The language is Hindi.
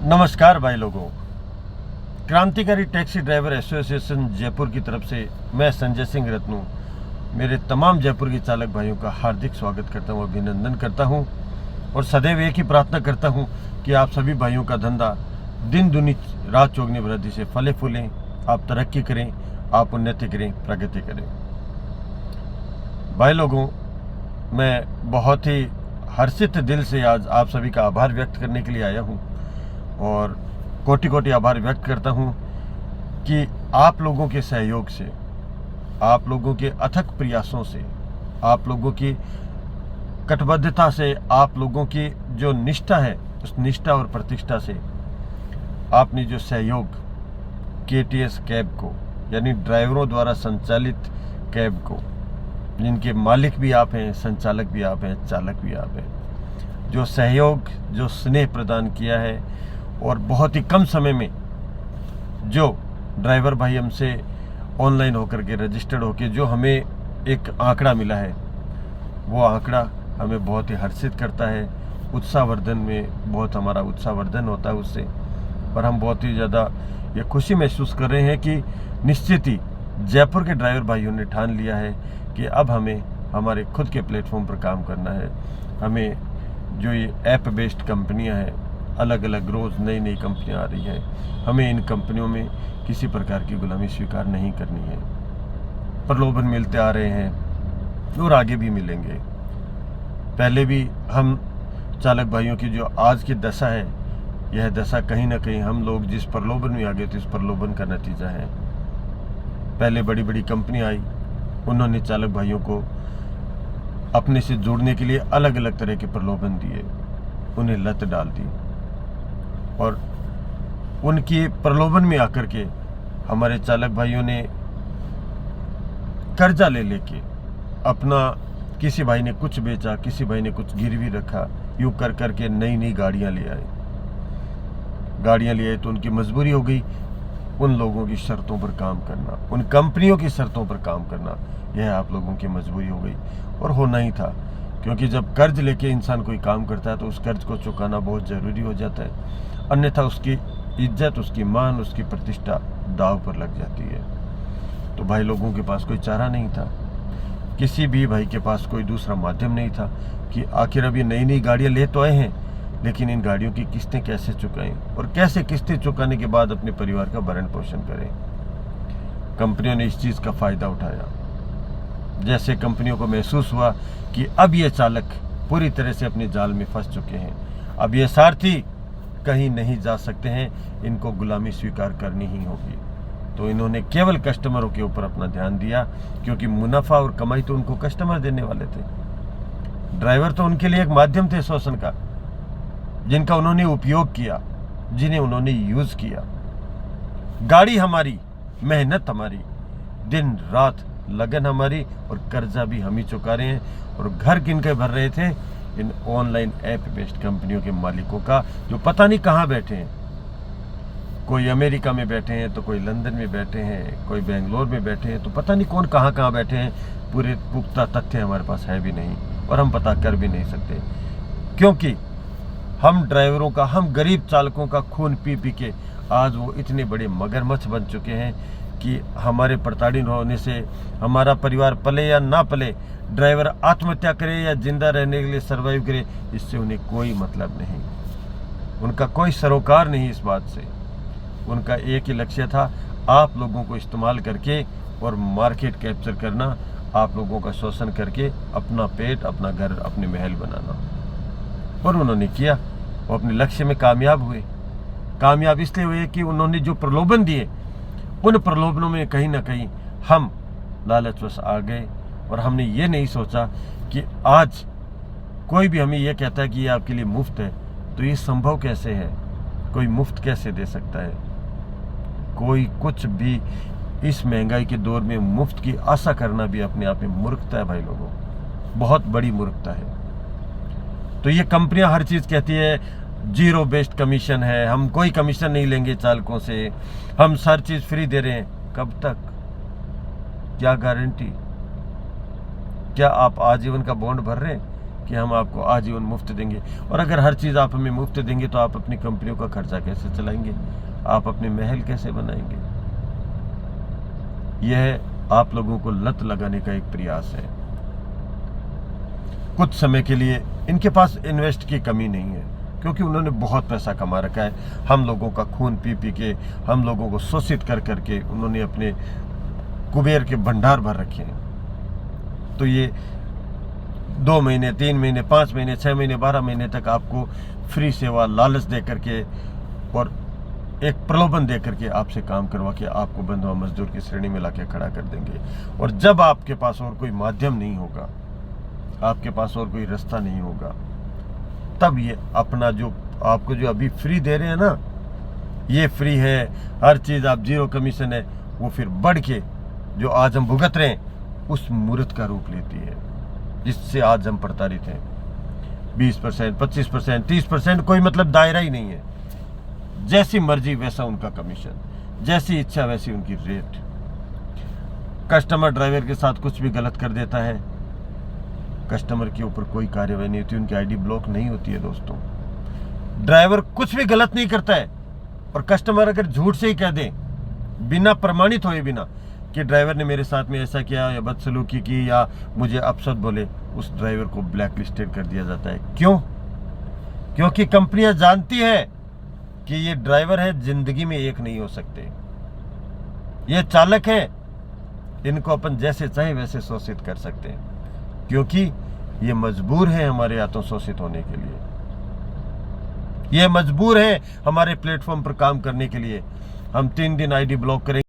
नमस्कार भाई लोगों। क्रांतिकारी टैक्सी ड्राइवर एसोसिएशन जयपुर की तरफ से मैं संजय सिंह रत्नू मेरे तमाम जयपुर के चालक भाइयों का हार्दिक स्वागत करता हूं, अभिनंदन करता हूं और सदैव एक ही प्रार्थना करता हूं कि आप सभी भाइयों का धंधा दिन दुनी रात चौगनी वृद्धि से फले फूलें, आप तरक्की करें, आप उन्नति करें, प्रगति करें। भाई लोगों, मैं बहुत ही हर्षित दिल से आज आप सभी का आभार व्यक्त करने के लिए आया हूं और कोटि कोटि आभार व्यक्त करता हूं कि आप लोगों के सहयोग से, आप लोगों के अथक प्रयासों से, आप लोगों की कटिबद्धता से, आप लोगों की जो निष्ठा है उस निष्ठा और प्रतिष्ठा से आपने जो सहयोग केटीएस कैब को, यानी ड्राइवरों द्वारा संचालित कैब को, जिनके मालिक भी आप हैं, संचालक भी आप हैं, चालक भी आप हैं, जो सहयोग, जो स्नेह प्रदान किया है और बहुत ही कम समय में जो ड्राइवर भाई हमसे ऑनलाइन होकर के रजिस्टर्ड होकर जो हमें एक आंकड़ा मिला है, वो आंकड़ा हमें बहुत ही हर्षित करता है। उत्साहवर्धन में बहुत हमारा उत्साहवर्धन होता है उससे, और हम बहुत ही ज़्यादा ये खुशी महसूस कर रहे हैं कि निश्चित ही जयपुर के ड्राइवर भाइयों ने ठान लिया है कि अब हमें हमारे खुद के प्लेटफॉर्म पर काम करना है। हमें जो ये ऐप बेस्ड कंपनियां हैं, अलग अलग रोज़ नई नई कंपनियां आ रही हैं, हमें इन कंपनियों में किसी प्रकार की गुलामी स्वीकार नहीं करनी है। प्रलोभन मिलते आ रहे हैं और आगे भी मिलेंगे। पहले भी हम चालक भाइयों की जो आज की दशा है, यह दशा कहीं ना कहीं हम लोग जिस प्रलोभन में आ गए थे उस प्रलोभन का नतीजा है। पहले बड़ी बड़ी कंपनी आई, उन्होंने चालक भाइयों को अपने से जोड़ने के लिए अलग अलग तरह के प्रलोभन दिए, उन्हें लत डाल दी और उनके प्रलोभन में आकर के हमारे चालक भाइयों ने कर्जा ले लेके अपना, किसी भाई ने कुछ बेचा, किसी भाई ने कुछ गिरवी रखा, यूं कर करके नई नई गाड़ियां ले आए तो उनकी मजबूरी हो गई उन लोगों की शर्तों पर काम करना, उन कंपनियों की शर्तों पर काम करना। यह आप लोगों की मजबूरी हो गई और होना ही था, क्योंकि जब कर्ज लेके इंसान कोई काम करता है तो उस कर्ज को चुकाना बहुत ज़रूरी हो जाता है, अन्यथा उसकी इज्जत, उसकी मान, उसकी प्रतिष्ठा दाव पर लग जाती है। तो भाई लोगों के पास कोई चारा नहीं था, किसी भी भाई के पास कोई दूसरा माध्यम नहीं था कि आखिर अभी नई नई गाड़ियाँ ले तो आए हैं, लेकिन इन गाड़ियों की किस्तें कैसे चुकाएं और कैसे किस्तें चुकाने के बाद अपने परिवार का भरण पोषण करें। कंपनियों ने इस चीज़ का फ़ायदा उठाया। जैसे कंपनियों को महसूस हुआ कि अब ये चालक पूरी तरह से अपने जाल में फंस चुके हैं, अब ये सारथी कहीं नहीं जा सकते हैं, इनको गुलामी स्वीकार करनी ही होगी, तो इन्होंने केवल कस्टमरों के ऊपर अपना ध्यान दिया, क्योंकि मुनाफा और कमाई तो उनको कस्टमर देने वाले थे। ड्राइवर तो उनके लिए एक माध्यम थे शोषण का, जिनका उन्होंने उपयोग किया, जिन्हें उन्होंने यूज किया। गाड़ी हमारी, मेहनत हमारी, दिन रात लगन हमारी, और कर्जा भी हम ही चुका रहे हैं। और घर किनके भर रहे थे? इन ऑनलाइन ऐप बेस्ड कंपनियों के मालिकों का, जो पता नहीं कहाँ बैठे हैं। कोई अमेरिका में बैठे हैं, तो कोई लंदन में बैठे हैं, कोई बेंगलोर में बैठे हैं, तो पता नहीं कौन कहाँ कहाँ बैठे हैं। पूरे पुख्ता तथ्य हमारे पास है भी नहीं और हम पता कर भी नहीं सकते, क्योंकि हम ड्राइवरों का, हम गरीब चालकों का खून पी पी के आज वो इतने बड़े मगरमच्छ बन चुके हैं कि हमारे प्रताड़ित होने से हमारा परिवार पले या ना पले, ड्राइवर आत्महत्या करे या जिंदा रहने के लिए सर्वाइव करे, इससे उन्हें कोई मतलब नहीं, उनका कोई सरोकार नहीं इस बात से। उनका एक ही लक्ष्य था, आप लोगों को इस्तेमाल करके और मार्केट कैप्चर करना, आप लोगों का शोषण करके अपना पेट, अपना घर, अपने महल बनाना। और उन्होंने किया, वो अपने लक्ष्य में कामयाब हुए। कामयाब इसलिए हुए कि उन्होंने जो प्रलोभन दिए, उन प्रलोभनों में कहीं ना कहीं हम लालचवश आ गए, और हमने ये नहीं सोचा कि आज कोई भी हमें ये कहता है कि ये आपके लिए मुफ्त है, तो ये संभव कैसे है? कोई मुफ्त कैसे दे सकता है? कोई कुछ भी इस महंगाई के दौर में मुफ्त की आशा करना भी अपने आप में मूर्खता है भाई लोगों, बहुत बड़ी मूर्खता है। तो ये कंपनियां हर चीज़ कहती है जीरो बेस्ड कमीशन है, हम कोई कमीशन नहीं लेंगे चालकों से, हम हर चीज़ फ्री दे रहे हैं। कब तक? क्या गारंटी? क्या आप आजीवन का बॉन्ड भर रहे हैं कि हम आपको आजीवन मुफ्त देंगे। और अगर हर चीज़ आप हमें मुफ्त देंगे तो आप अपनी कंपनियों का खर्चा कैसे चलाएंगे, आप अपने महल कैसे बनाएंगे। यह आप लोगों को लत लगाने का एक प्रयास है। कुछ समय के लिए इनके पास इन्वेस्ट की कमी नहीं है, क्योंकि उन्होंने बहुत पैसा कमा रखा है। हम लोगों का खून पी पी के, हम लोगों को शोषित कर करके उन्होंने अपने कुबेर के भंडार भर रखे हैं। तो ये 2 महीने, 3 महीने, 5 महीने, 6 महीने, 12 महीने तक आपको फ्री सेवा, लालच दे करके और एक प्रलोभन दे करके आपसे काम करवा के आपको बंधुआ मजदूर की श्रेणी में लाके खड़ा कर देंगे। और जब आपके पास और कोई माध्यम नहीं होगा, आपके पास और कोई रास्ता नहीं होगा, तब ये अपना जो आपको जो अभी फ्री दे रहे हैं ना, ये फ्री है, हर चीज़ आप 0 कमीशन है, वो फिर बढ़ के जो आज हम भुगत रहे हैं उस मूर्त का रूप लेती है, जिससे आज हम प्रताड़ित हैं। 20%, 25%, 30%, कोई मतलब दायरा ही नहीं है। जैसी मर्जी वैसा उनका कमीशन, जैसी इच्छा वैसी उनकी रेट। कस्टमर ड्राइवर के साथ कुछ भी गलत कर देता है, कस्टमर के ऊपर कोई कार्रवाई नहीं होती, उनकी आईडी ब्लॉक नहीं होती है। दोस्तों, ड्राइवर कुछ भी गलत नहीं करता है, और कस्टमर अगर झूठ से ही कह दे, बिना प्रमाणित हुए बिना कि ड्राइवर ने मेरे साथ में ऐसा किया या बदसलूकी की या मुझे अपशब्द बोले, उस ड्राइवर को ब्लैक लिस्टेड कर दिया जाता है। क्यों? क्योंकि कंपनियां जानती है कि ये ड्राइवर है, जिंदगी में एक नहीं हो सकते, ये चालक है, इनको अपन जैसे चाहे वैसे शोषित कर सकते हैं, क्योंकि ये मजबूर है हमारे हाथों शोषित होने के लिए, ये मजबूर है हमारे प्लेटफॉर्म पर काम करने के लिए। हम 3 दिन आईडी ब्लॉक करेंगे।